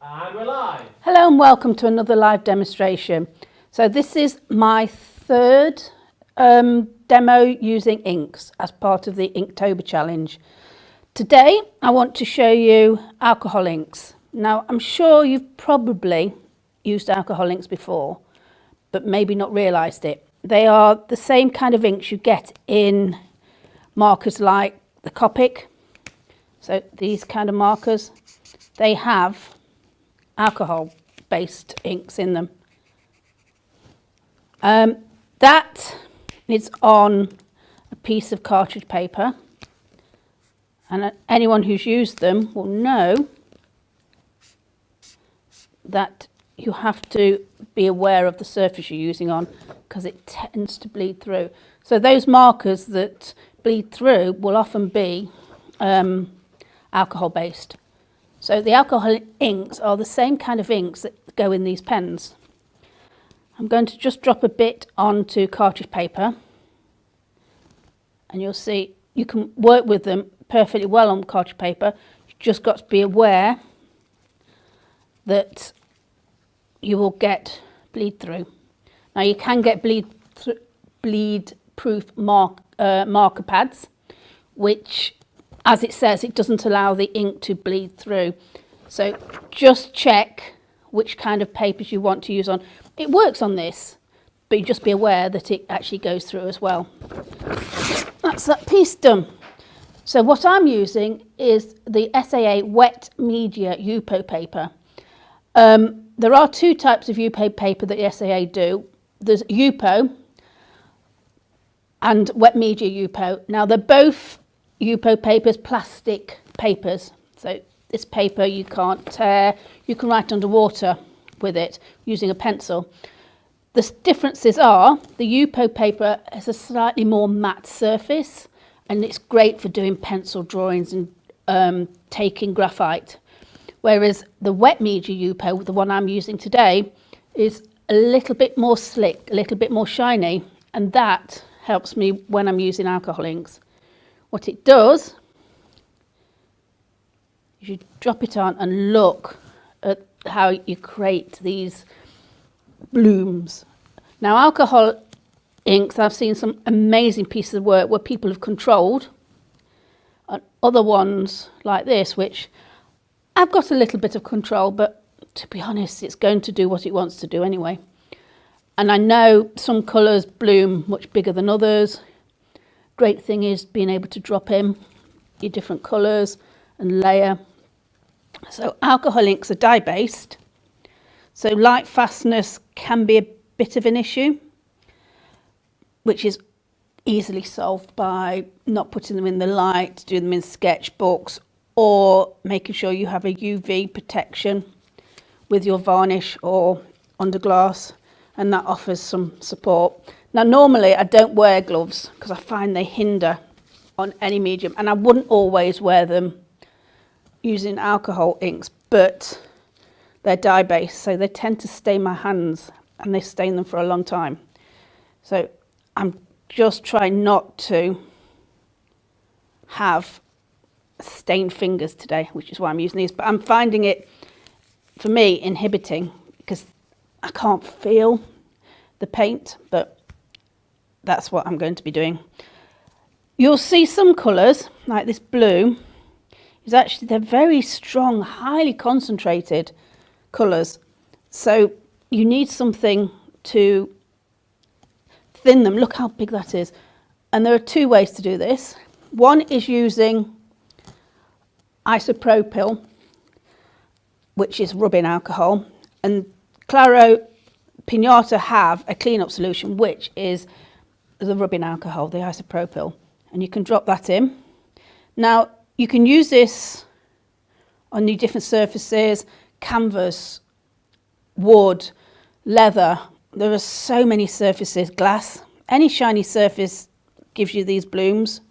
And we're live. Hello and welcome to another live demonstration. So this is my third demo using inks as part of the Inktober challenge. Today I want to show you alcohol inks. Now I'm sure you've probably used alcohol inks before, but maybe not realised it. They are the same kind of inks you get in markers like the Copic. So these kind of markers, they have alcohol-based inks in them. That is on a piece of cartridge paper, and anyone who's used them will know that you have to be aware of the surface you're using on, because it tends to bleed through. So those markers that bleed through will often be alcohol-based. So the alcohol inks are the same kind of inks that go in these pens. I'm going to just drop a bit onto cartridge paper, and you'll see you can work with them perfectly well on cartridge paper. You've just got to be aware that you will get bleed through. Now you can get bleed proof marker pads, which, as it says, it doesn't allow the ink to bleed through. So just check which kind of papers you want to use on. It works on this, but you just be aware that it actually goes through as well. That's that piece done. So what I'm using is the SAA wet media UPO paper. There are two types of UPO paper that the SAA do. There's UPO and wet media UPO. Now they're both UPO papers, plastic papers. So this paper you can't tear. You can write underwater with it using a pencil. The differences are the UPO paper has a slightly more matte surface, and it's great for doing pencil drawings and taking graphite. Whereas the wet media UPO, the one I'm using today, is a little bit more slick, a little bit more shiny, and that helps me when I'm using alcohol inks. What it does is you drop it on and look at how you create these blooms. Now alcohol inks, I've seen some amazing pieces of work where people have controlled, and other ones like this, which I've got a little bit of control, but to be honest, it's going to do what it wants to do anyway. And I know some colours bloom much bigger than others. Great thing is being able to drop in your different colours and layer. So alcohol inks are dye-based, so light fastness can be a bit of an issue, which is easily solved by not putting them in the light, doing them in sketchbooks, or making sure you have a UV protection with your varnish or under glass, and that offers some support. Now normally I don't wear gloves because I find they hinder on any medium, and I wouldn't always wear them using alcohol inks, but they're dye-based, so they tend to stain my hands, and they stain them for a long time. So I'm just trying not to have stained fingers today, which is why I'm using these, but I'm finding it, for me, inhibiting because I can't feel the paint, but that's what I'm going to be doing. You'll see some colours, like this blue, is actually, they're very strong, highly concentrated colours. So you need something to thin them. Look how big that is. And there are two ways to do this. One is using isopropyl, which is rubbing alcohol, and Claro Pinata have a clean-up solution, which is the rubbing alcohol, the isopropyl, and you can drop that in. Now you can use this on your different surfaces, canvas, wood, leather. There are so many surfaces, glass. Any shiny surface gives you these blooms.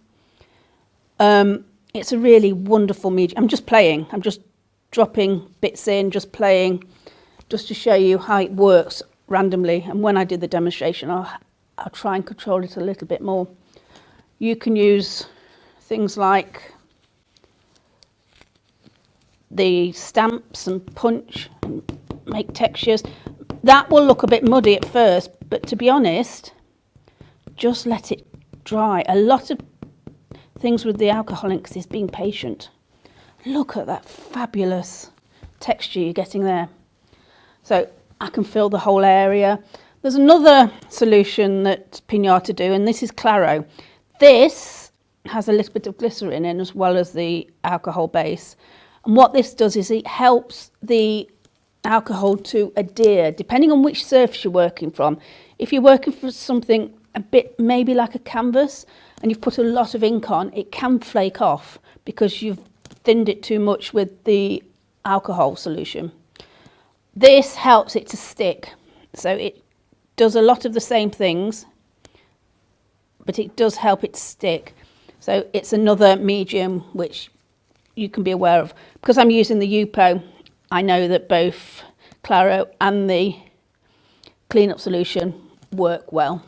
It's a really wonderful medium. I'm just playing. I'm just dropping bits in, just playing, just to show you how it works randomly. And when I do the demonstration, I'll try and control it a little bit more. You can use things like the stamps and punch and make textures. That will look a bit muddy at first, but to be honest, just let it dry. A lot of things with the alcohol inks is being patient. Look at that fabulous texture you're getting there. So I can fill the whole area. There's another solution that Pinata do, and this is Claro. This has a little bit of glycerin in as well as the alcohol base. And what this does is it helps the alcohol to adhere, depending on which surface you're working from. If you're working for something a bit maybe like a canvas and you've put a lot of ink on, it can flake off because you've thinned it too much with the alcohol solution. This helps it to stick. So it does a lot of the same things, but it does help it to stick. So it's another medium which you can be aware of. Because I'm using the Yupo, I know that both Claro and the cleanup solution work well.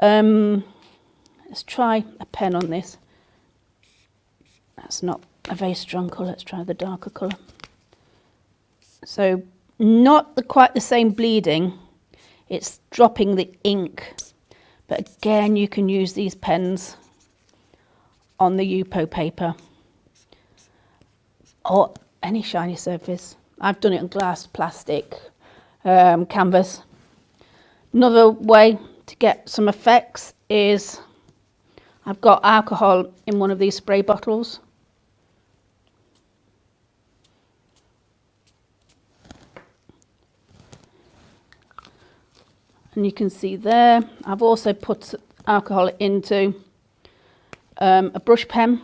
Let's try a pen on this. That's not a very strong colour. Let's try the darker colour. So not quite the same bleeding. It's dropping the ink. But again, you can use these pens on the Yupo paper or any shiny surface. I've done it on glass, plastic, canvas. Another way to get some effects is I've got alcohol in one of these spray bottles. And you can see there, I've also put alcohol into a brush pen,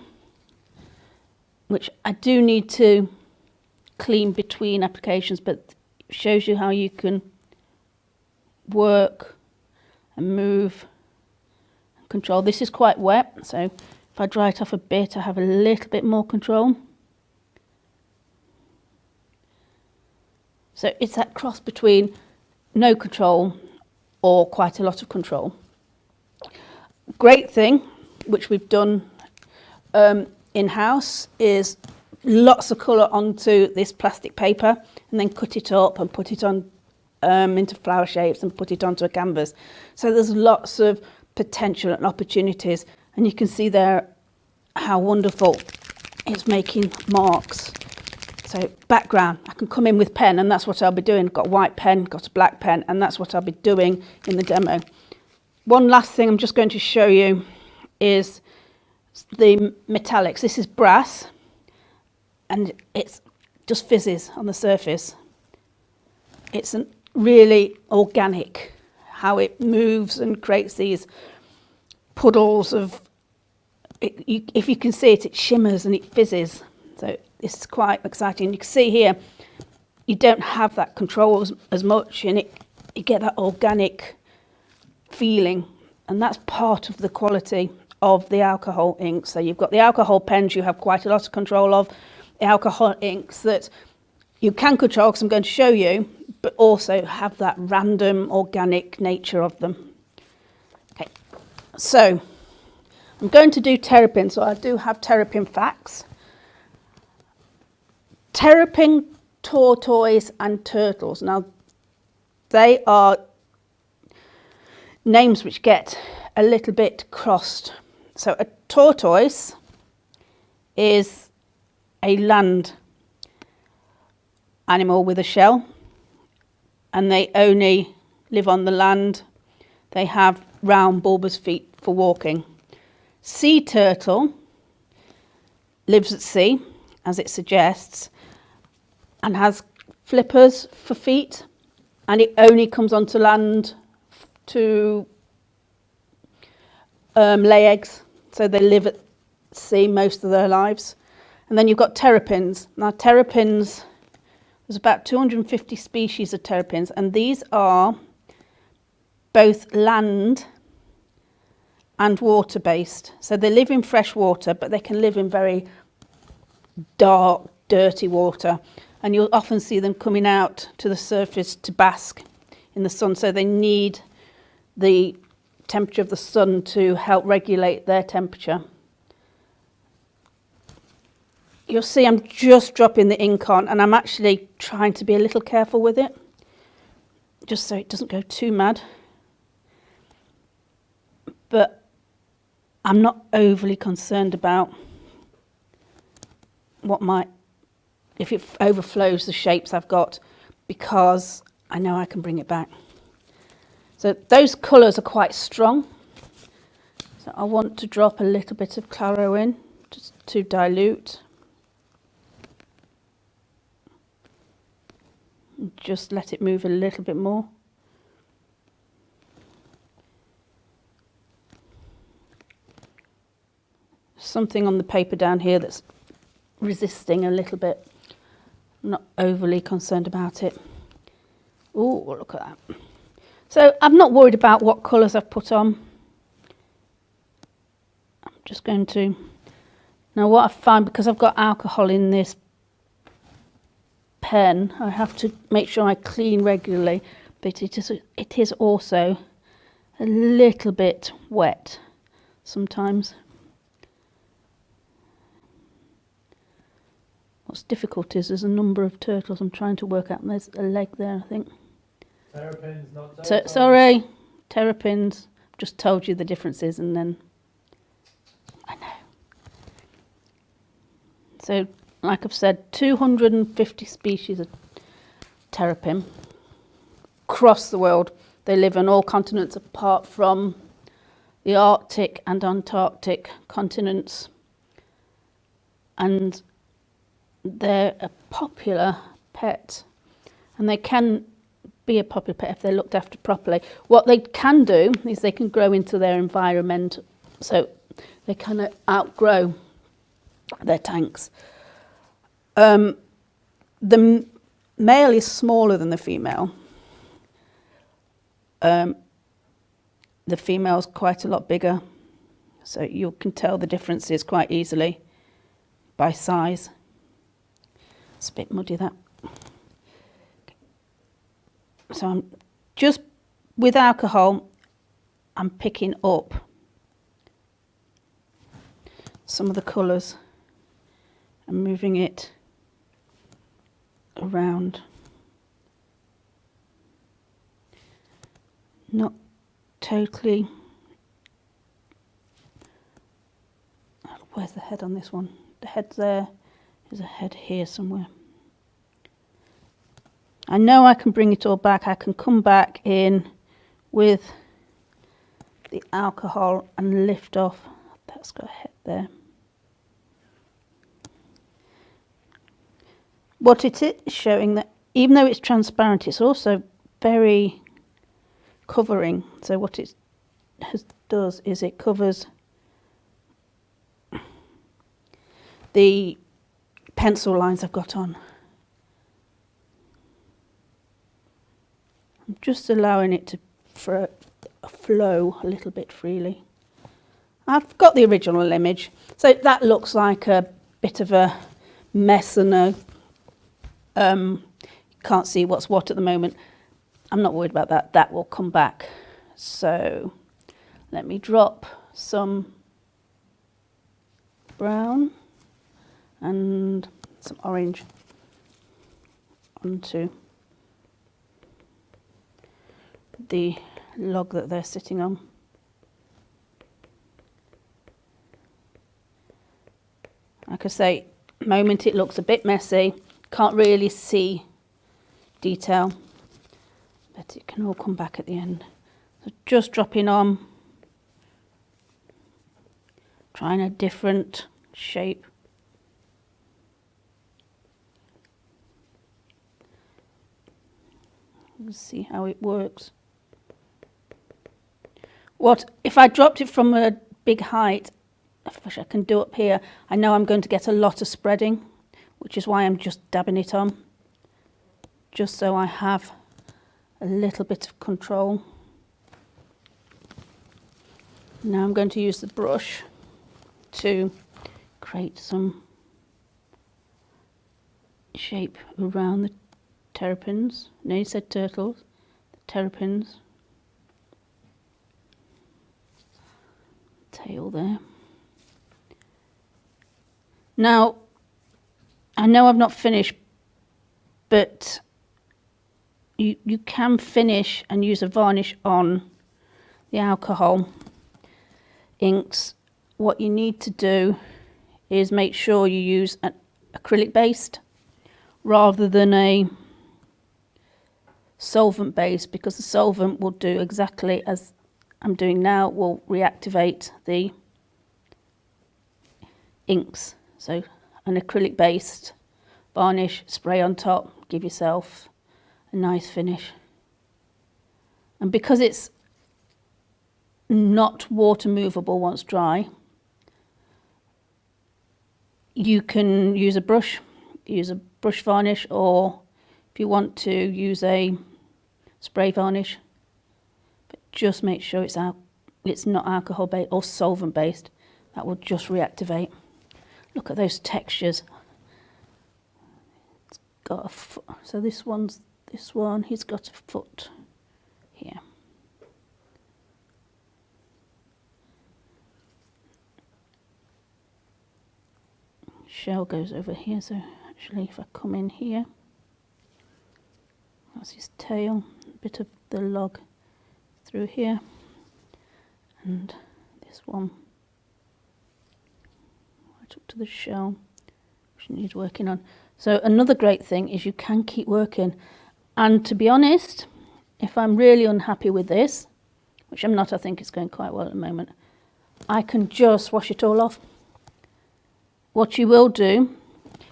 which I do need to clean between applications, but it shows you how you can work and move and control. This is quite wet, so if I dry it off a bit, I have a little bit more control. So it's that cross between no control or quite a lot of control. Great thing, which we've done in-house, is lots of colour onto this plastic paper and then cut it up and put it on into flower shapes and put it onto a canvas. So there's lots of potential and opportunities, and you can see there how wonderful it's making marks. So background, I can come in with pen, and that's what I'll be doing. Got a white pen, got a black pen, and that's what I'll be doing in the demo. One last thing I'm just going to show you is the metallics. This is brass, and it's just fizzes on the surface. It's really organic, how it moves and creates these puddles of, if you can see it, it shimmers and it fizzes. So this is quite exciting. You can see here, you don't have that control as much, and you get that organic feeling, and that's part of the quality of the alcohol ink. So you've got the alcohol pens you have quite a lot of control of, the alcohol inks that you can control, because I'm going to show you, but also have that random organic nature of them. Okay, so I'm going to do Terrapins, so I do have Terrapin facts. Terrapin, tortoise and turtles. Now, they are names which get a little bit crossed. So a tortoise is a land animal with a shell, and they only live on the land. They have round bulbous feet for walking. Sea turtle lives at sea, as it suggests, and has flippers for feet, and it only comes onto land to lay eggs, so they live at sea most of their lives. And then you've got terrapins. Now terrapins, there's about 250 species of terrapins, and these are both land and water based. So they live in fresh water, but they can live in very dark, dirty water, and you'll often see them coming out to the surface to bask in the sun. So they need the temperature of the sun to help regulate their temperature. you'll see I'm just dropping the ink on, and I'm actually trying to be a little careful with it, just so it doesn't go too mad. But I'm not overly concerned about if it overflows the shapes I've got, because I know I can bring it back. So those colours are quite strong. So I want to drop a little bit of Claro in, just to dilute. And just let it move a little bit more. Something on the paper down here that's resisting a little bit. I'm not overly concerned about it. Oh, look at that. So I'm not worried about what colours I've put on. I'm just going to... Now what I find, because I've got alcohol in this pen, I have to make sure I clean regularly, but it is also a little bit wet sometimes. What's difficult is there's a number of turtles I'm trying to work out, and there's a leg there, I think. Terrapins, not turtles. Sorry, Terrapins. Just told you the differences, and then I know. So, like I've said, 250 species of terrapin across the world. They live on all continents apart from the Arctic and Antarctic continents, and they're a popular pet, and they can be a popular pet if they're looked after properly. What they can do is they can grow into their environment, so they kind of outgrow their tanks. The male is smaller than the female. The female's quite a lot bigger, so you can tell the differences quite easily by size. It's a bit muddy, that. So I'm just, with alcohol, I'm picking up some of the colours and moving it around. Not totally. Where's the head on this one? The head's there. There's a head here somewhere. I know I can bring it all back. I can come back in with the alcohol and lift off. That's got a head there. What it is showing, that even though it's transparent, it's also very covering. So what it does is it covers the pencil lines I've got on. I'm just allowing it to flow a little bit freely. I've got the original image, so that looks like a bit of a mess, and can't see what's what at the moment. I'm not worried about that. That will come back. So let me drop some brown and some orange onto the log that they're sitting on. Like I say, at the moment it looks a bit messy, can't really see detail, but it can all come back at the end. So just dropping on, trying a different shape. We'll see how it works. What if I dropped it from a big height, which I can do up here, I know I'm going to get a lot of spreading, which is why I'm just dabbing it on, just so I have a little bit of control. Now I'm going to use the brush to create some shape around the terrapins. No, you said turtles. The terrapins. Tail there. Now, I know I've not finished, but you can finish and use a varnish on the alcohol inks. What you need to do is make sure you use an acrylic based rather than a solvent based, because the solvent will do exactly as I'm doing now, will reactivate the inks. So an acrylic based varnish, spray on top, give yourself a nice finish. And because it's not water movable once dry, you can use a brush varnish, or if you want to use a spray varnish, but just make sure it's not alcohol based or solvent based. That will just reactivate. Look at those textures. It's got a foot. So this one, he's got a foot here. Shell goes over here, so actually if I come in here, that's his tail, a bit of the log through here, and this one right up to the shell, which needs working on. So another great thing is you can keep working, and to be honest, if I'm really unhappy with this, which I'm not, I think it's going quite well at the moment, I can just wash it all off. What you will do,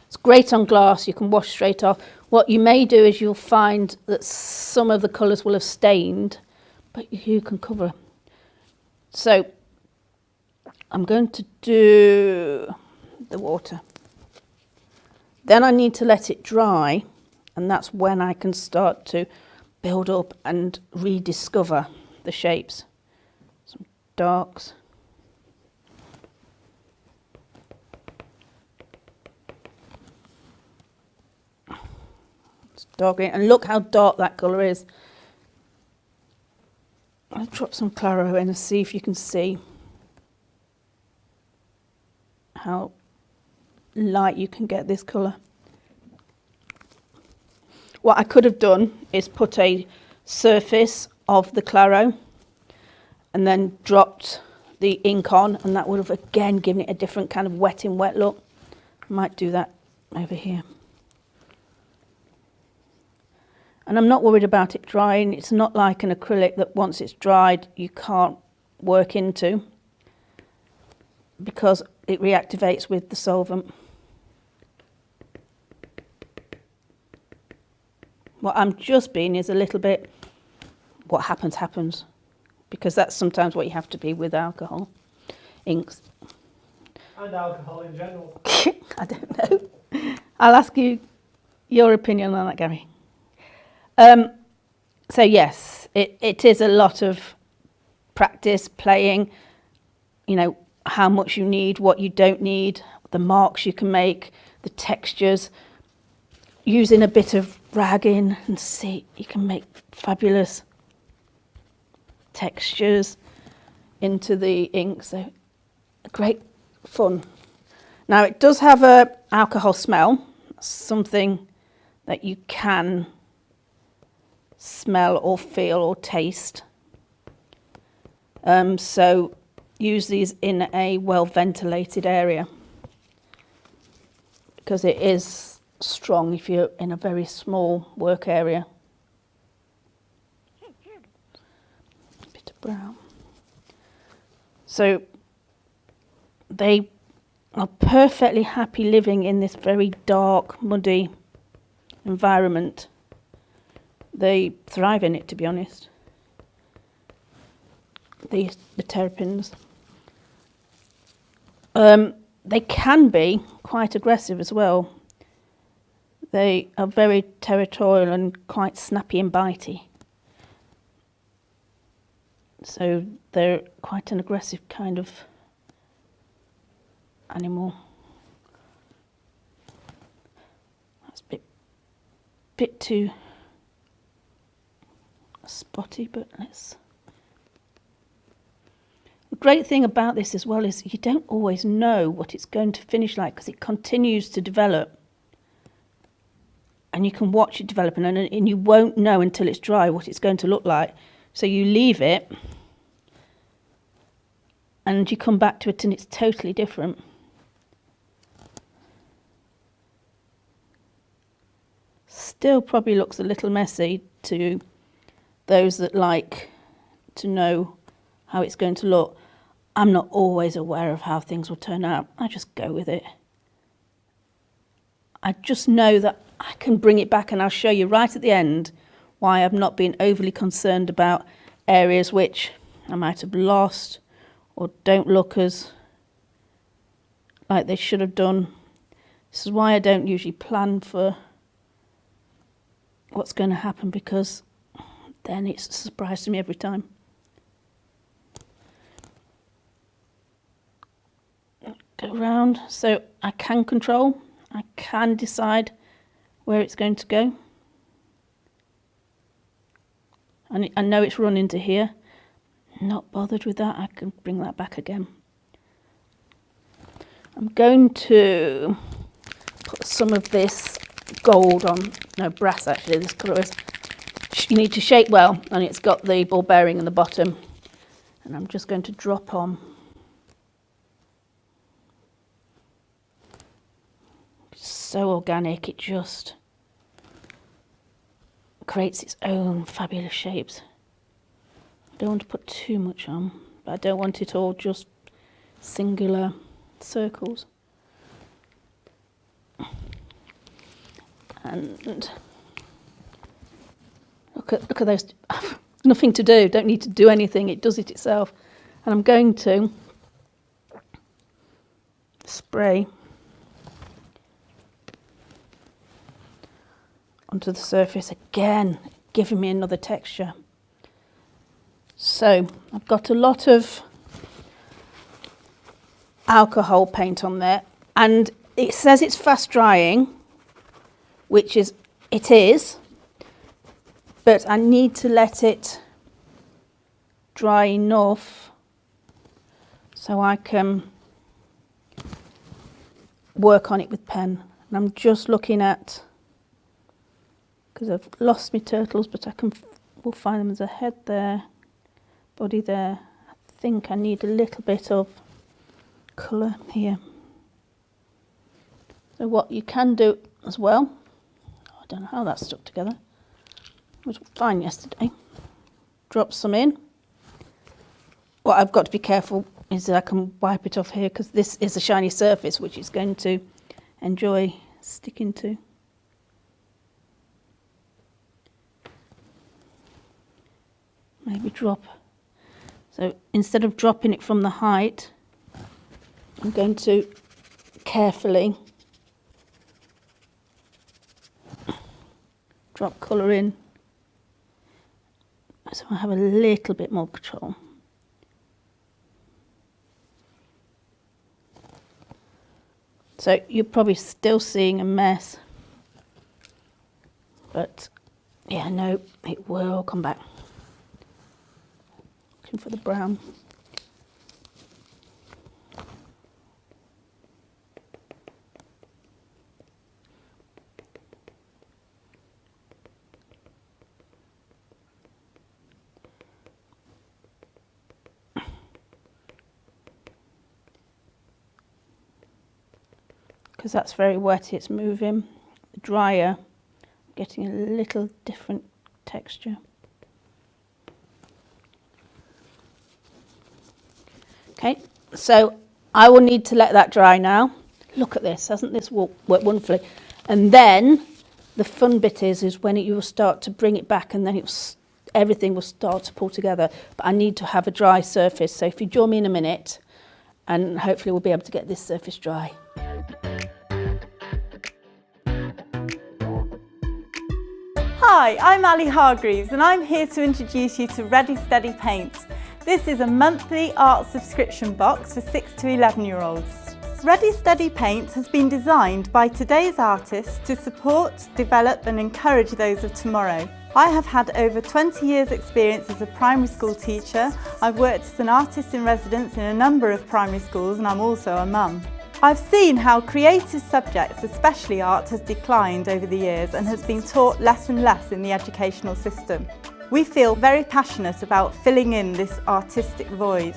it's great on glass, you can wash straight off. What you may do is you'll find that some of the colours will have stained, but you can cover. So I'm going to do the water. Then I need to let it dry, and that's when I can start to build up and rediscover the shapes. Some darks. Dark, and look how dark that colour is. I'll drop some Claro in and see if you can see how light you can get this colour. What I could have done is put a surface of the Claro and then dropped the ink on, and that would have again given it a different kind of wet in wet look. I might do that over here. And I'm not worried about it drying. It's not like an acrylic that once it's dried you can't work into, because it reactivates with the solvent. What I'm just being is a little bit, what happens, happens, because that's sometimes what you have to be with alcohol inks. And alcohol in general. I don't know. I'll ask you your opinion on that, Gary. So yes, it is a lot of practice, playing, you know, how much you need, what you don't need, the marks you can make, the textures, using a bit of ragging, and see, you can make fabulous textures into the ink, so great fun. Now it does have a alcohol smell, something that you can smell or feel or taste. So use these in a well ventilated area, because it is strong if you're in a very small work area. A bit of brown. So they are perfectly happy living in this very dark, muddy environment. They thrive in it, to be honest. The Terrapins. They can be quite aggressive as well. They are very territorial and quite snappy and bitey. So they're quite an aggressive kind of animal. That's a bit too spotty, but let's... The great thing about this as well is you don't always know what it's going to finish like, because it continues to develop. and you can watch it developing, and you won't know until it's dry what it's going to look like. So you leave it and you come back to it and it's totally different. Still probably looks a little messy to those that like to know how it's going to look. I'm not always aware of how things will turn out. I just go with it. I just know that I can bring it back, and I'll show you right at the end why I've not been overly concerned about areas which I might have lost or don't look as like they should have done. This is why I don't usually plan for what's going to happen, because then it's a surprise to me every time. Go round, so I can control, I can decide where it's going to go. And I know it's run into here. Not bothered with that, I can bring that back again. I'm going to put some of this gold on, no, brass actually, this colour is. You need to shake well, and it's got the ball bearing in the bottom. And I'm just going to drop on. So organic, it just creates its own fabulous shapes. I don't want to put too much on, but I don't want it all just singular circles. And look at those. Nothing to do, don't need to do anything, it does it itself. And I'm going to spray onto the surface again, giving me another texture. So I've got a lot of alcohol paint on there, and it says it's fast drying, which it is, but I need to let it dry enough so I can work on it with pen. And I'm just looking at, because I've lost my turtles, but we'll find them. There's a head there, body there. I think I need a little bit of colour here. So what you can do as well, I don't know how that stuck together, it was fine yesterday. Drop some in. What I've got to be careful is that I can wipe it off here, because this is a shiny surface which it's going to enjoy sticking to. Maybe drop. So instead of dropping it from the height, I'm going to carefully drop colour in, so I have a little bit more control. So you're probably still seeing a mess, but yeah, no, it will come back. Looking for the brown. Because that's very wet, it's moving. The drier, I'm getting a little different texture. Okay, so I will need to let that dry now. Look at this, hasn't this worked wonderfully? And then the fun bit is when you will start to bring it back, and then everything will start to pull together. But I need to have a dry surface, so if you join me in a minute, and hopefully we'll be able to get this surface dry. Hi, I'm Ali Hargreaves, and I'm here to introduce you to Ready Steady Paints. This is a monthly art subscription box for 6 to 11-year-olds. Ready Steady Paints has been designed by today's artists to support, develop and encourage those of tomorrow. I have had over 20 years experience as a primary school teacher. I've worked as an artist in residence in a number of primary schools, and I'm also a mum. I've seen how creative subjects, especially art, has declined over the years and has been taught less and less in the educational system. We feel very passionate about filling in this artistic void.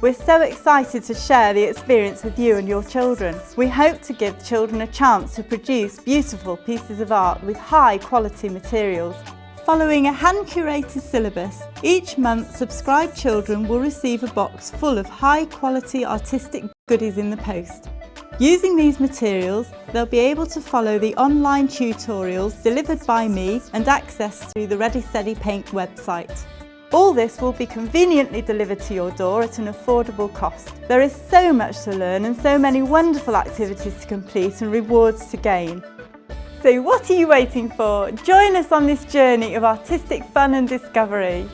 We're so excited to share the experience with you and your children. We hope to give children a chance to produce beautiful pieces of art with high quality materials. Following a hand-curated syllabus, each month subscribed children will receive a box full of high-quality artistic goodies in the post. Using these materials, they'll be able to follow the online tutorials delivered by me and access through the Ready Steady Paint website. All this will be conveniently delivered to your door at an affordable cost. There is so much to learn and so many wonderful activities to complete and rewards to gain. So what are you waiting for? Join us on this journey of artistic fun and discovery.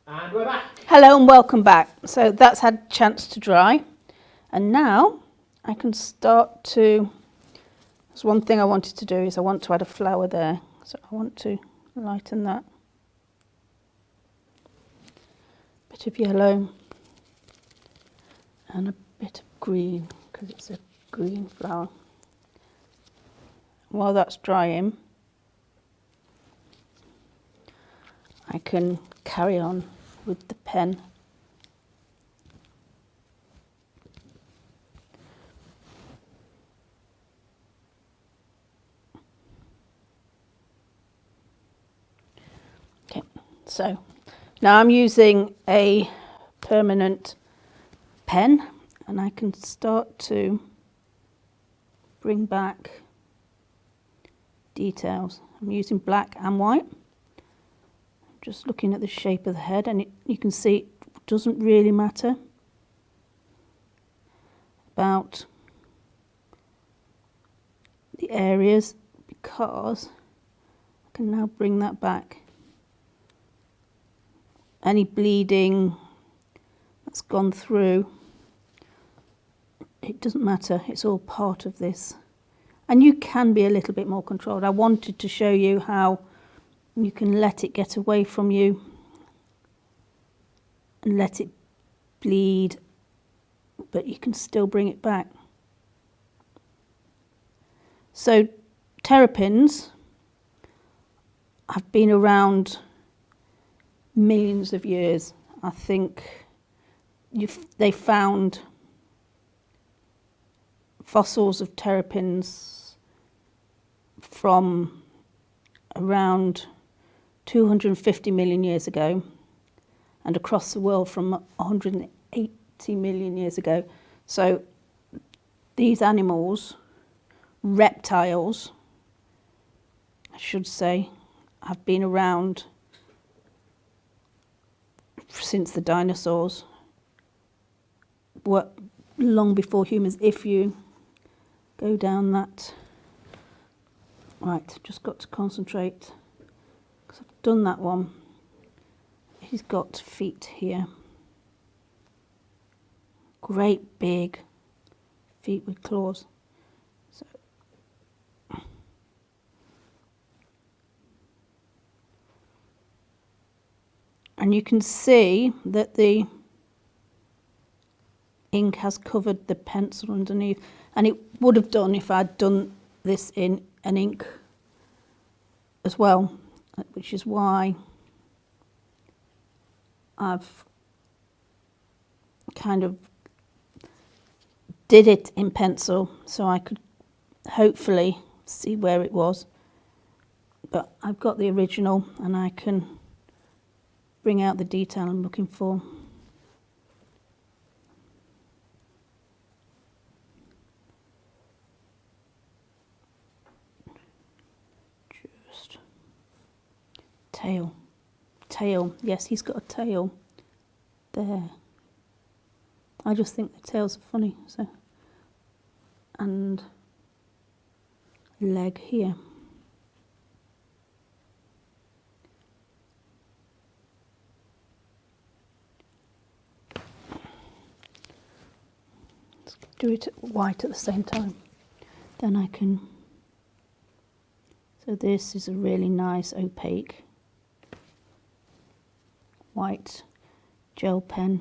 And we're back. Hello and welcome back. So that's had a chance to dry, and now I can start to, there's one thing I wanted to do is I want to add a flower there, so I want to lighten that. Bit of yellow and a bit of green because it's a green flower. While that's drying, I can carry on with the pen. Okay, so now I'm using a permanent pen and I can start to bring back details. I'm using black and white. Just looking at the shape of the head, and you can see it doesn't really matter about the areas because I can now bring that back. Any bleeding that's gone through, it doesn't matter, it's all part of this. And you can be a little bit more controlled. I wanted to show you how you can let it get away from you and let it bleed, but you can still bring it back. So terrapins have been around millions of years. I think they found fossils of terrapins from around 250 million years ago and across the world from 180 million years ago. So these animals, reptiles, I should say, have been around since the dinosaurs, long before humans, if you go down that. Right, just got to concentrate because I've done that one. He's got feet here. Great big feet with claws. So and you can see that the ink has covered the pencil underneath, and it would have done if I'd done this in an ink as well, which is why I've kind of did it in pencil so I could hopefully see where it was. But I've got the original and I can bring out the detail I'm looking for. Tail, yes, he's got a tail there. I just think the tails are funny, so. And leg here. Let's do it white at the same time. Then I can, so this is a really nice opaque white gel pen.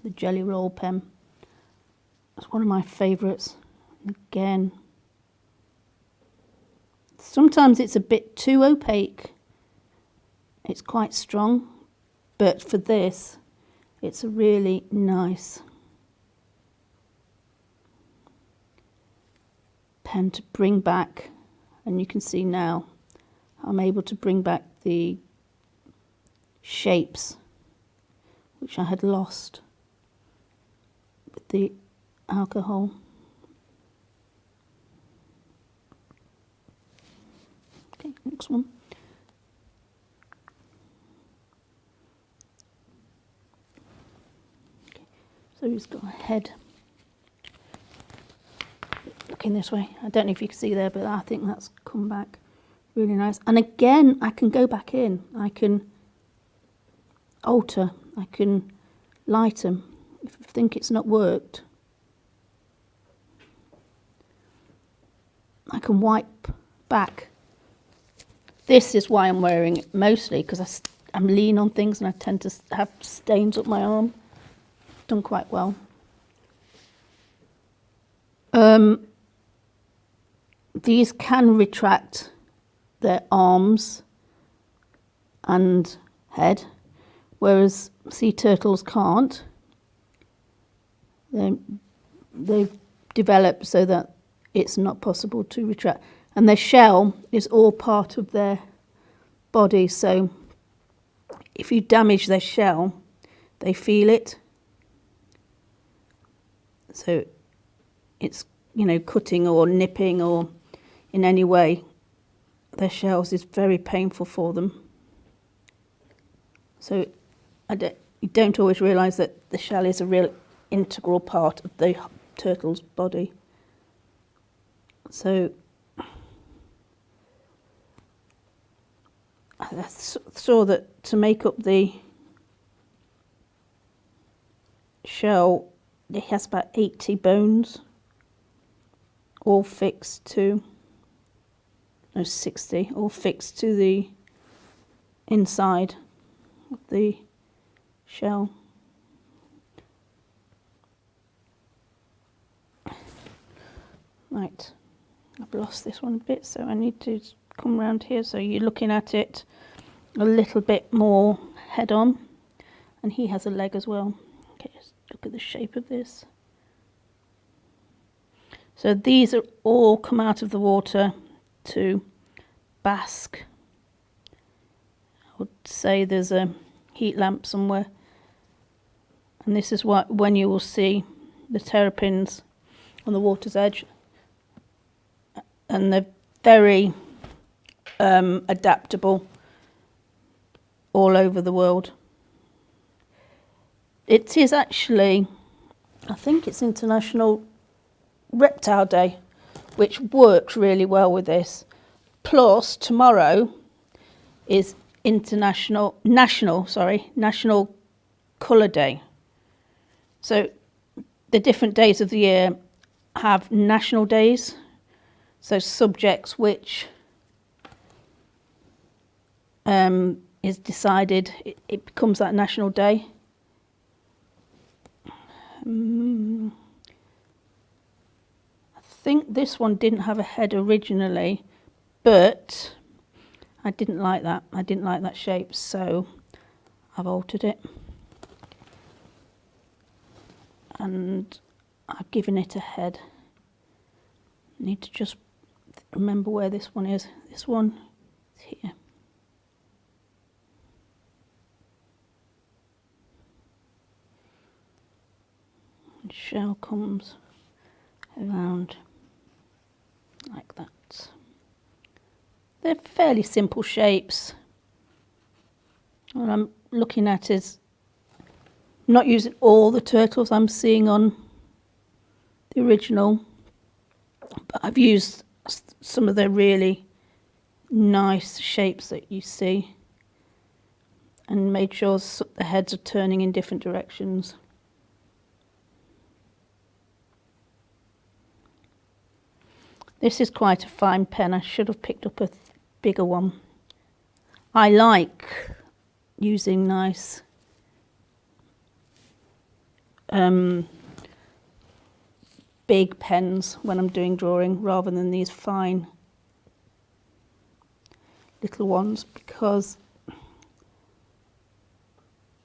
the Jelly Roll pen. It's one of my favourites. Again, sometimes it's a bit too opaque. It's quite strong, but for this, it's a really nice pen to bring back. And you can see now I'm able to bring back the shapes which I had lost with the alcohol. Okay, next one. Okay, so he's got a head looking this way. I don't know if you can see there, but I think that's come back really nice. And again, I can go back in. I can alter. I can lighten if I think it's not worked. I can wipe back. This is why I'm wearing it mostly, because I'm lean on things and I tend to have stains up my arm. Done quite well. These can retract their arms and head, whereas sea turtles can't. They've developed so that it's not possible to retract. And their shell is all part of their body, so if you damage their shell, they feel it. So it's, you know, cutting or nipping or in any way, their shells is very painful for them. So you don't always realise that the shell is a real integral part of the turtle's body. So I saw that to make up the shell, it has about 80 bones, all fixed to, no, 60, all fixed to the inside of the shell. Right, I've lost this one a bit, so I need to come round here so you're looking at it a little bit more head on. And he has a leg as well. Okay, let's look at the shape of this. So these are all come out of the water to bask. I would say there's a heat lamp somewhere. And this is what when you will see the terrapins on the water's edge. And they're very adaptable all over the world. It is actually, I think it's International Reptile Day, which works really well with this. Plus tomorrow is National Colour Day. So the different days of the year have national days. So subjects which is decided, it becomes that national day. I think this one didn't have a head originally, but I didn't like that. I didn't like that shape, so I've altered it. And I've given it a head. Need to just remember where this one is. This one is here. And shell comes around like that. They're fairly simple shapes. What I'm looking at is not using all the turtles I'm seeing on the original, but I've used some of the really nice shapes that you see and made sure the heads are turning in different directions. This is quite a fine pen. I should have picked up a bigger one. I like using nice big pens when I'm doing drawing rather than these fine little ones, because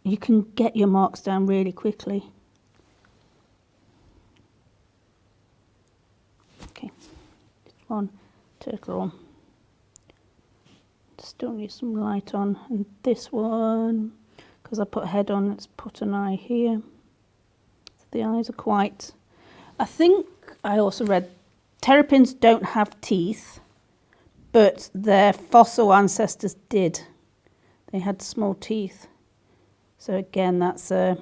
you can get your marks down really quickly. Okay, one turtle on. Still need some light on, and this one, because I put a head on, let's put an eye here. So the eyes are quite, I think I also read terrapins don't have teeth, but their fossil ancestors did. They had small teeth. So again, that's a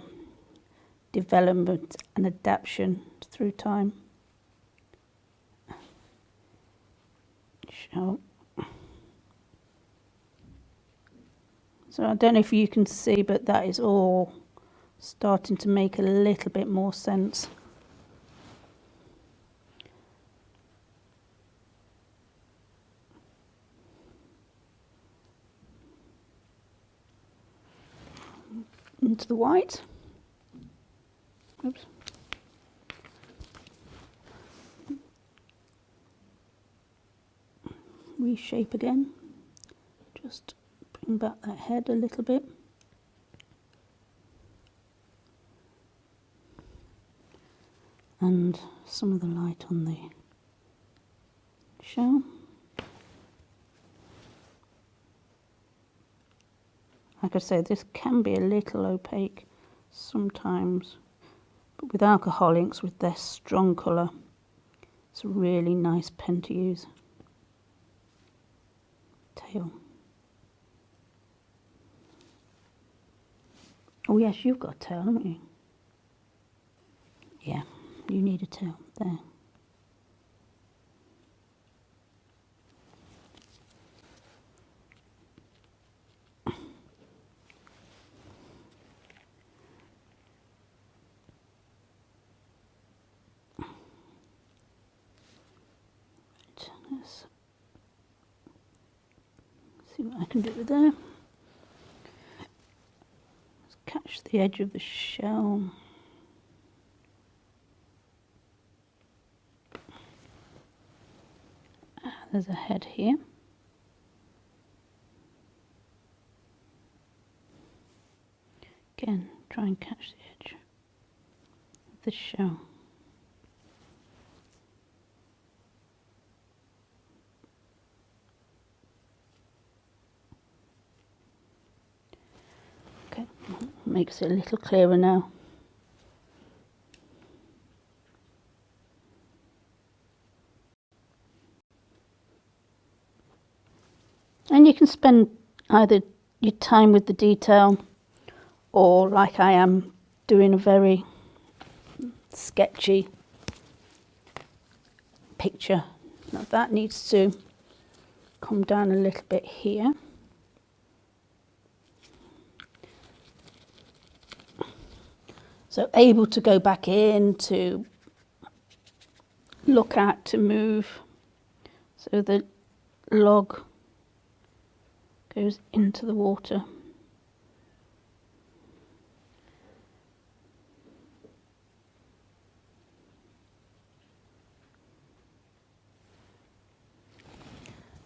development and adaptation through time. So I don't know if you can see, but that is all starting to make a little bit more sense. Into the white. Oops. Reshape again. Just bring back that head a little bit. And some of the light on the shell. Like I say, this can be a little opaque sometimes, but with alcohol inks, with their strong colour, it's a really nice pen to use. Tail. Oh yes, you've got a tail, haven't you? Yeah, you need a tail there. Let's see what I can do with there. Let's catch the edge of the shell. There's a head here. Again, try and catch the edge of the shell. Okay, makes it a little clearer now. And you can spend either your time with the detail, or like I am, doing a very sketchy picture. Now that needs to come down a little bit here. So able to go back in, to look at, to move. So the log goes into the water.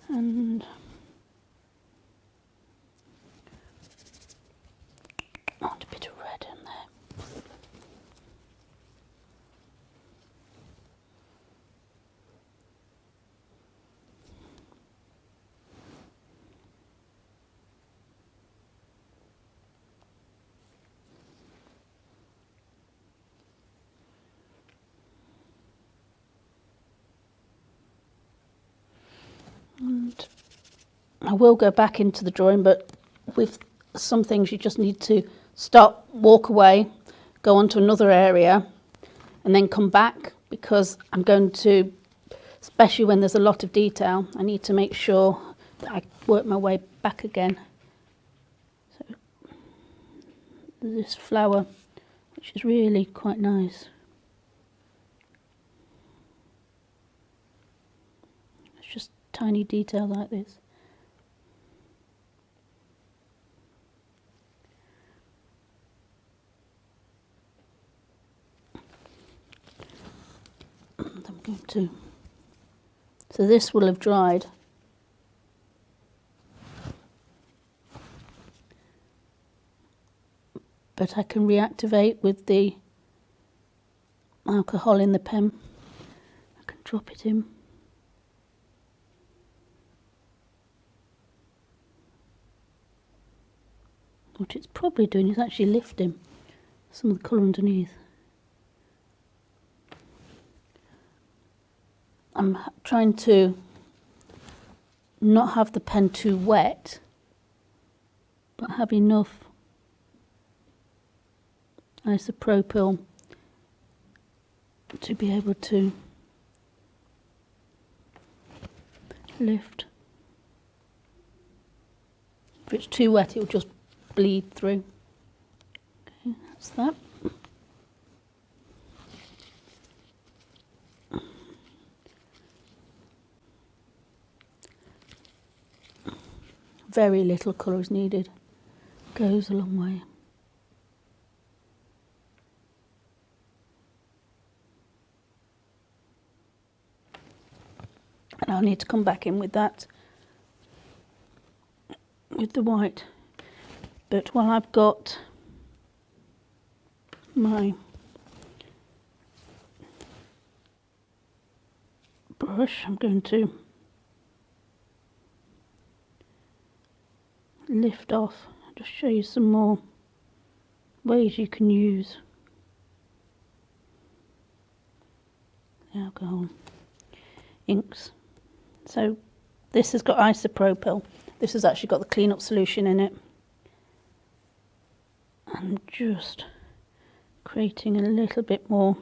And I want a bit of red in there. And I will go back into the drawing, but with some things you just need to stop, walk away, go on to another area, and then come back, because I'm going to, especially when there's a lot of detail, I need to make sure that I work my way back again. So this flower, which is really quite nice. It's just tiny detail like this. going to. So this will have dried. But I can reactivate with the alcohol in the pen. I can drop it in. What it's probably doing is actually lifting some of the colour underneath. I'm trying to not have the pen too wet, but have enough isopropyl to be able to lift. If it's too wet, it will just bleed through. Okay, that's that. Very little colour is needed. Goes a long way. And I'll need to come back in with that, with the white. But while I've got my brush, I'm going to lift off, just show you some more ways you can use the alcohol inks. So this has got isopropyl. This has actually got the clean-up solution in it. I'm just creating a little bit more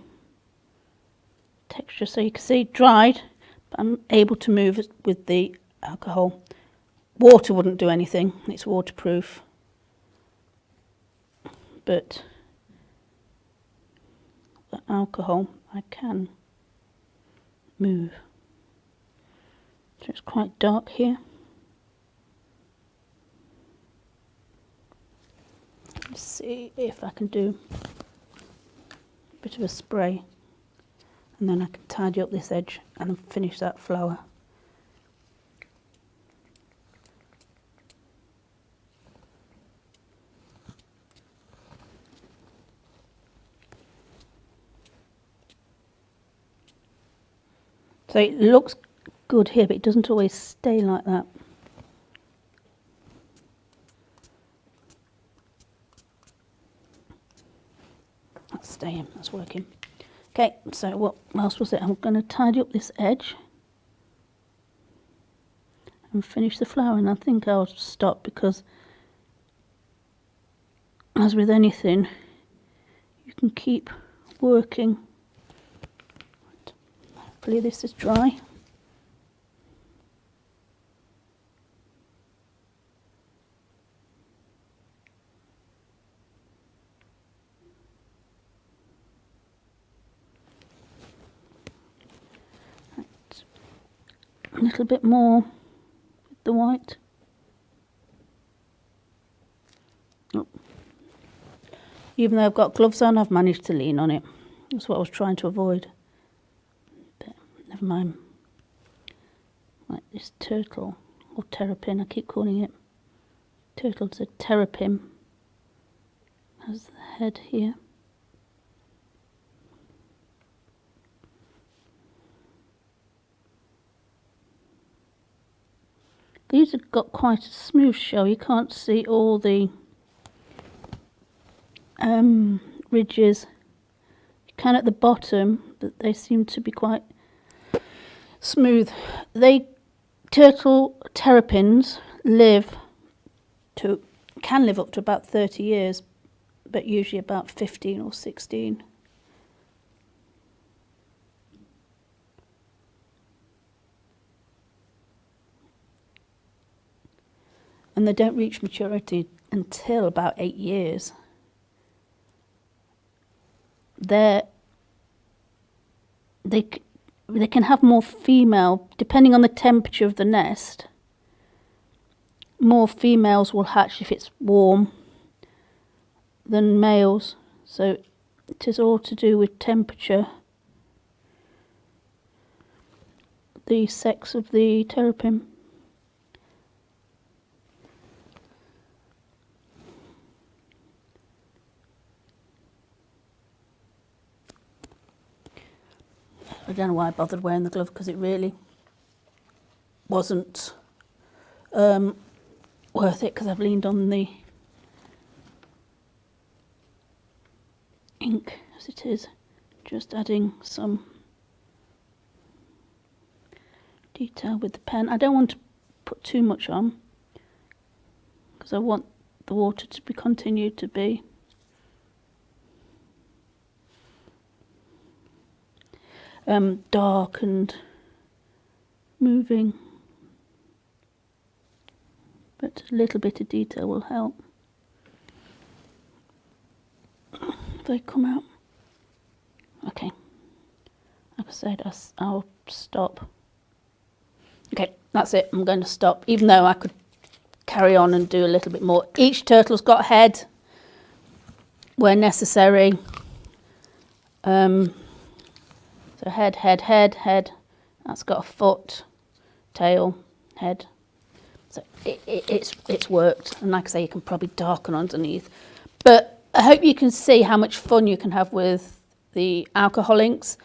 texture, so you can see dried, but I'm able to move it with the alcohol. Water wouldn't do anything, it's waterproof, but the alcohol I can move. So it's quite dark here. Let's see if I can do a bit of a spray, and then I can tidy up this edge and then finish that flower. So it looks good here, but it doesn't always stay like that. That's staying, that's working. Okay, so what else was it? I'm going to tidy up this edge and finish the flower, and I think I'll stop because, as with anything, you can keep working. Hopefully this is dry. Right. A little bit more with the white. Oh. Even though I've got gloves on, I've managed to lean on it. That's what I was trying to avoid. Never mind. Like this turtle, or terrapin, I keep calling it. Turtle's a terrapin. Has the head here. These have got quite a smooth shell. You can't see all the ridges. You can at the bottom, but they seem to be quite smooth. Terrapins can live up to about 30 years, but usually about 15 or 16. And they don't reach maturity until about 8 years. They can have more female, depending on the temperature of the nest, more females will hatch if it's warm than males. So it is all to do with temperature. the sex of the terrapin. I don't know why I bothered wearing the glove, because it really wasn't worth it, because I've leaned on the ink as it is, just adding some detail with the pen. I don't want to put too much on, because I want the water to be continued to be dark and moving, but a little bit of detail will help. If they come out. Okay, like I said, I'll stop. Okay, that's it. I'm going to stop, even though I could carry on and do a little bit more. Each turtle's got a head where necessary. So head, head, head, head. That's got a foot, tail, head. So it's worked. And like I say, you can probably darken underneath. But I hope you can see how much fun you can have with the alcohol inks.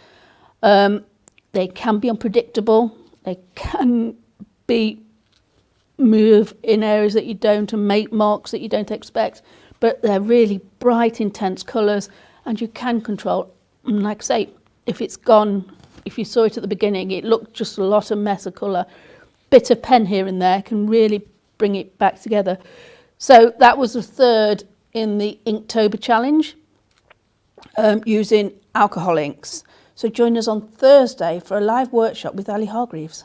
They can be unpredictable. They can be move in areas that you don't and make marks that you don't expect. But they're really bright, intense colours, and you can control. And like I say, if it's gone, if you saw it at the beginning, it looked just a lot of mess of colour. Bit of pen here and there can really bring it back together. So that was the third in the Inktober challenge, using alcohol inks. So join us on Thursday for a live workshop with Ali Hargreaves.